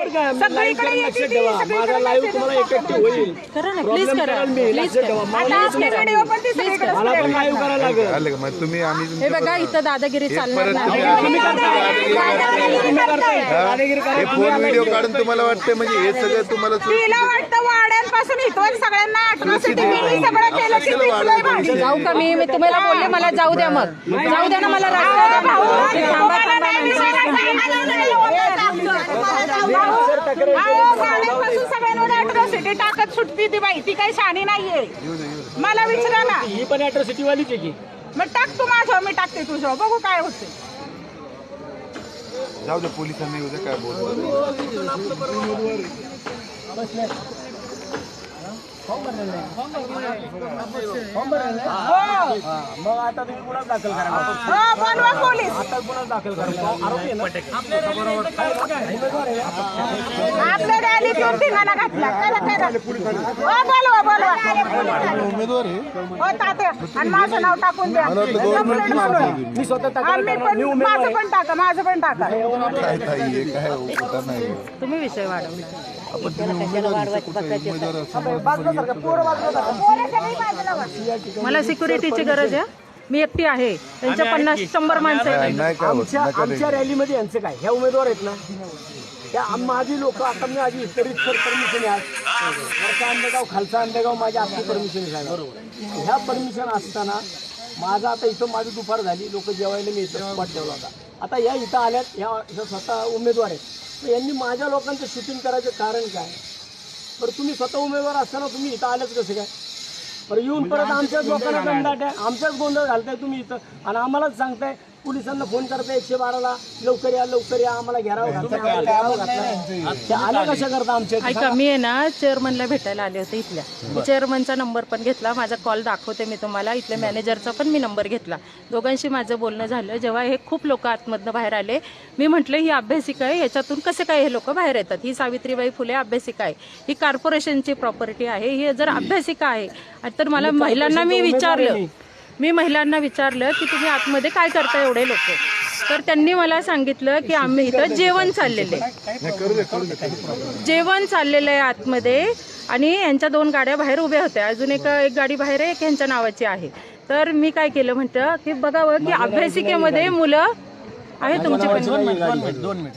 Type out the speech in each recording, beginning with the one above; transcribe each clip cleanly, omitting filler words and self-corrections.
बरं का, सगळीकडे लक्षात येते ती, ठेवा, सगळीकडे माझा लाईव्ह तुम्हाला इफेक्टिव्ह होईल. करा ना, Problem प्लीज करा, कराल मी, प्लीज लक्षात करा. ठेवा. आता आपले व्हिडिओ पण ती सगळीकडे मला पण लाईव्ह करायला लागेल. आलं का? मग तुम्ही आम्ही हे बघा इथं दादागिरी चालणार नाही. तुम्ही करताय. दादागिरी हे करायला फोन व्हिडिओ काढून तुम्हाला वाटतं म्हणजे हे सगळं तुम्हाला तिला वाटतं वाड्यांपासून इथून सगळ्यांना अट्रॉसिटी मी सगळं केलं की दिसलंय भाऊ. जाऊ का मी तुम्हाला बोलले मला जाऊ द्या, मग जाऊ द्या ना, मला रस्ता द्या. थांबा थांबा गाड्यांपासून सगळ्यांवर अट्रॉसिटी टाकत सुटती ती बाई, ती काही शाणी नाहीये. मला विचारा ना, ही पण अॅट्रॉसिटी वालीच आहे की. मग टाक तू माझं, मी टाकते तुझं, बघू काय होते. जाऊ दे, पोलिसांनी उद्या काय बोलतो. मग आता तुम्ही गुन्हा दाखल करा. हो, बोलवा पोलीस. आता गुन्हा दाखल करा. आरोपी आहे ना? आपल्या रॅलीतून धिंगाणा घातला. करा. हो, बोलवा. उमेदवार आहे. हो तात्या, आणि माझं नाव टाकून द्या. मी स्वतः तक्रार आम्ही करणार. मी पण, उमेदवार माझं पण टाका. काय ताई हे काय होता नाही. तुम्ही विषय वाढवला. आपण तुम्ही उमेदवार असं मला सिक्युरिटीची गरज आहे. मी एकटी आहे, त्यांच्या 50-100 माणसं आहेत. नाही काय होत आमच्या रॅलीमध्ये यांचं काय, ह्या उमेदवार आहेत ना, त्या माझी लोक आता मी आधी इतरित परमिशन आहे. वरचा आंबेगाव, खालचा आंबेगाव माझ्या आपली परमिशन आहे. बरोबर. ह्या परमिशन असताना माझं आता इथं माझी दुपार झाली, लोक जेवायला मी इथं स्पॉट ठेवला होता. आता या इथं आल्यात, ह्या स्वतः उमेदवार आहेत. तर यांनी माझ्या लोकांचं शूटिंग करायचं कारण काय? बरं, तुम्ही स्वतः उमेदवार असताना तुम्ही इथं आल्याच कसे काय? बरं, येऊन परत आमच्याच लोकांना दंडाट आहे, आमच्याच गोंधळ घालताय तुम्ही इथं, आणि आम्हालाच सांगताय, पोलिसांना फोन करताय 112ला, लवकर या, आम्हाला घेराव घातला. आल्या कशा करता आमच्या? ऐका, मी आहे ना चेअरमनला भेटायला आले होते इथल्या. मी चेअरमनचा नंबर पण घेतला, माझा कॉल दाखवते मी तुम्हाला. इथल्या मॅनेजरचा पण मी नंबर घेतला. दोघांशी माझं बोलणं झालं. जेव्हा हे खूप लोक आतमधनं बाहेर आले, मी म्हटलं ही अभ्यासिका आहे, याच्यातून कसे काय हे लोक बाहेर येतात? ही सावित्रीबाई फुले अभ्यासिका आहे, ही कॉर्पोरेशनची प्रॉपर्टी आहे, ही जर अभ्यासिका आहे तर मला महिलांना महिलांना विचारलं की तुम्ही आतमध्ये काय करता एवढे लोक? तर त्यांनी मला सांगितलं की आम्ही इथं जेवण चाललेलं आहे आतमध्ये, आणि यांच्या 2 गाड्या बाहेर उभ्या होत्या. अजून एक गाडी बाहेर आहे, एक यांच्या नावाची आहे. तर मी काय केलं म्हटलं की बघावं की अभ्यासिकेमध्ये मुलं आहे तुमची पण. 2 मिनिट.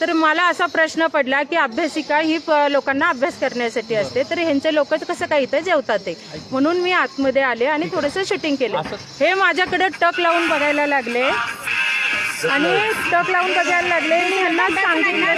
तर मला असा प्रश्न पडला की अभ्यासिका ही लोकांना अभ्यास करण्यासाठी असते, तर ह्यांचे लोक कसं काय इथं जेवतात ते? म्हणून मी आतमध्ये आले आणि थोडंसं शूटिंग केलं. हे माझ्याकडे टक लावून बघायला लागले, आणि टक लावून बघायला लागले. मी ह्यांना सांगितलं